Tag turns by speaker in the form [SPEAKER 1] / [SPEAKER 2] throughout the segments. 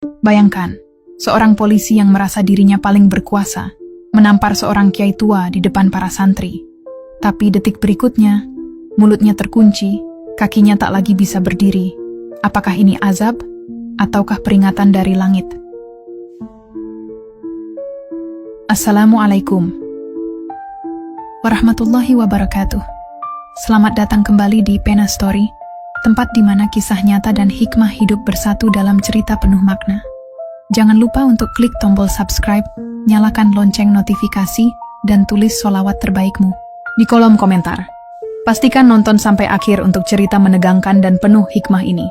[SPEAKER 1] Bayangkan, seorang polisi yang merasa dirinya paling berkuasa, menampar seorang kiai tua di depan para santri. Tapi detik berikutnya, mulutnya terkunci, kakinya tak lagi bisa berdiri. Apakah ini azab, ataukah peringatan dari langit? Assalamualaikum warahmatullahi wabarakatuh. Selamat datang kembali di Pena Story, tempat di mana kisah nyata dan hikmah hidup bersatu dalam cerita penuh makna. Jangan lupa untuk klik tombol subscribe, nyalakan lonceng notifikasi, dan tulis sholawat terbaikmu di kolom komentar. Pastikan nonton sampai akhir untuk cerita menegangkan dan penuh hikmah ini.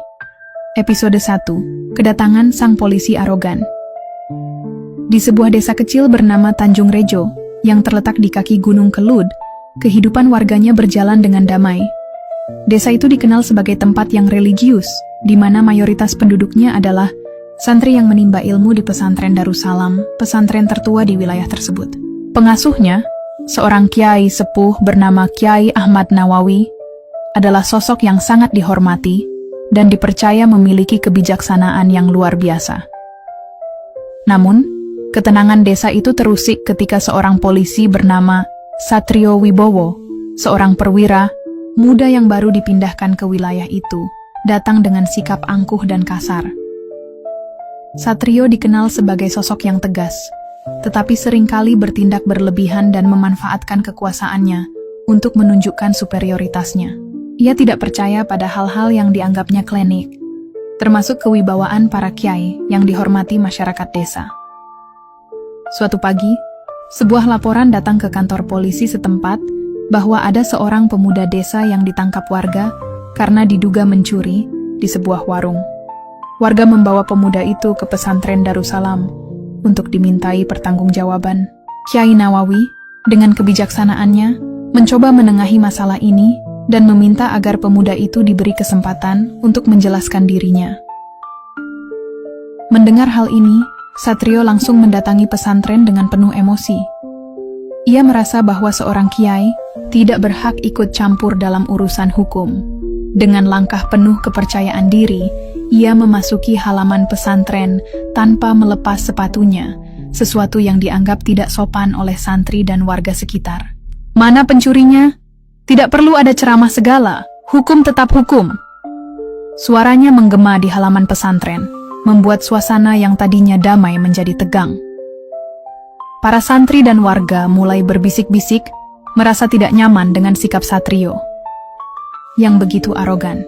[SPEAKER 1] Episode 1, Kedatangan Sang Polisi Arogan. Di sebuah desa kecil bernama Tanjung Rejo, yang terletak di kaki Gunung Kelud, kehidupan warganya berjalan dengan damai. Desa itu dikenal sebagai tempat yang religius, di mana mayoritas penduduknya adalah santri yang menimba ilmu di pesantren Darussalam, pesantren tertua di wilayah tersebut. Pengasuhnya, seorang kiai sepuh bernama Kiai Ahmad Nawawi, adalah sosok yang sangat dihormati dan dipercaya memiliki kebijaksanaan yang luar biasa. Namun, ketenangan desa itu terusik ketika seorang polisi bernama Satrio Wibowo, seorang perwira muda yang baru dipindahkan ke wilayah itu, datang dengan sikap angkuh dan kasar. Satrio dikenal sebagai sosok yang tegas, tetapi seringkali bertindak berlebihan dan memanfaatkan kekuasaannya untuk menunjukkan superioritasnya. Ia tidak percaya pada hal-hal yang dianggapnya klinik, termasuk kewibawaan para kiai yang dihormati masyarakat desa. Suatu pagi, sebuah laporan datang ke kantor polisi setempat bahwa ada seorang pemuda desa yang ditangkap warga karena diduga mencuri di sebuah warung. Warga membawa pemuda itu ke pesantren Darussalam untuk dimintai pertanggungjawaban. Kiai Nawawi, dengan kebijaksanaannya, mencoba menengahi masalah ini dan meminta agar pemuda itu diberi kesempatan untuk menjelaskan dirinya. Mendengar hal ini, Satrio langsung mendatangi pesantren dengan penuh emosi. Ia merasa bahwa seorang kiai tidak berhak ikut campur dalam urusan hukum. Dengan langkah penuh kepercayaan diri, ia memasuki halaman pesantren tanpa melepas sepatunya, sesuatu yang dianggap tidak sopan oleh santri dan warga sekitar. "Mana pencurinya? Tidak perlu ada ceramah segala, hukum tetap hukum." Suaranya menggema di halaman pesantren, membuat suasana yang tadinya damai menjadi tegang. Para santri dan warga mulai berbisik-bisik, merasa tidak nyaman dengan sikap Satrio yang begitu arogan.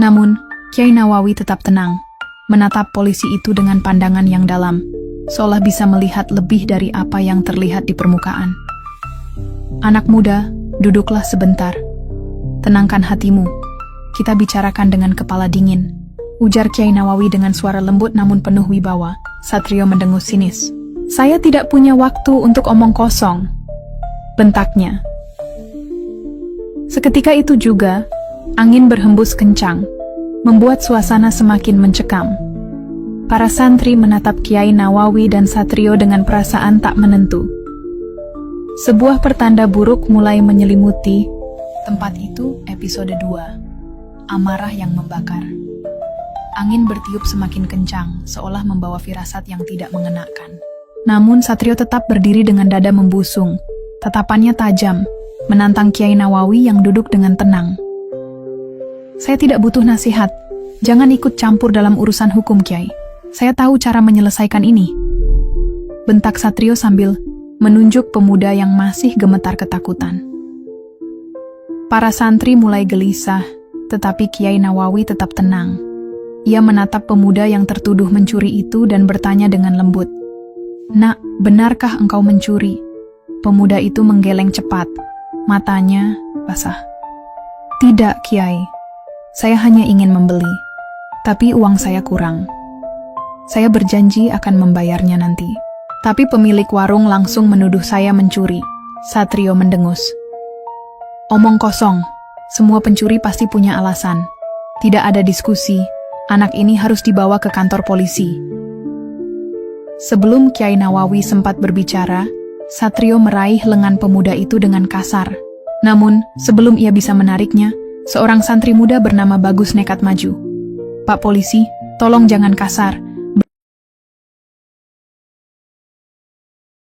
[SPEAKER 1] Namun, Kiai Nawawi tetap tenang, menatap polisi itu dengan pandangan yang dalam, seolah bisa melihat lebih dari apa yang terlihat di permukaan. "Anak muda, duduklah sebentar. Tenangkan hatimu. Kita bicarakan dengan kepala dingin," ujar Kiai Nawawi dengan suara lembut namun penuh wibawa. Satrio mendengus sinis. "Saya tidak punya waktu untuk omong kosong," bentaknya. Seketika itu juga, angin berhembus kencang, membuat suasana semakin mencekam. Para santri menatap Kiai Nawawi dan Satrio dengan perasaan tak menentu. Sebuah pertanda buruk mulai menyelimuti tempat itu. Episode 2, Amarah yang Membakar. Angin bertiup semakin kencang, seolah membawa firasat yang tidak mengenakan. Namun Satrio tetap berdiri dengan dada membusung, tatapannya tajam, menantang Kiai Nawawi yang duduk dengan tenang. "Saya tidak butuh nasihat. Jangan ikut campur dalam urusan hukum, Kiai. Saya tahu cara menyelesaikan ini," bentak Satrio sambil menunjuk pemuda yang masih gemetar ketakutan. Para santri mulai gelisah, tetapi Kiai Nawawi tetap tenang. Ia menatap pemuda yang tertuduh mencuri itu dan bertanya dengan lembut, "Nak, benarkah engkau mencuri?" Pemuda itu menggeleng cepat, matanya basah. "Tidak, Kiai. Saya hanya ingin membeli, tapi uang saya kurang. Saya berjanji akan membayarnya nanti." Tapi pemilik warung langsung menuduh saya mencuri. Satrio mendengus. "Omong kosong. Semua pencuri pasti punya alasan. Tidak ada diskusi. Anak ini harus dibawa ke kantor polisi." Sebelum Kiai Nawawi sempat berbicara, Satrio meraih lengan pemuda itu dengan kasar. Namun, sebelum ia bisa menariknya, seorang santri muda bernama Bagus nekat maju. "Pak polisi, tolong jangan kasar.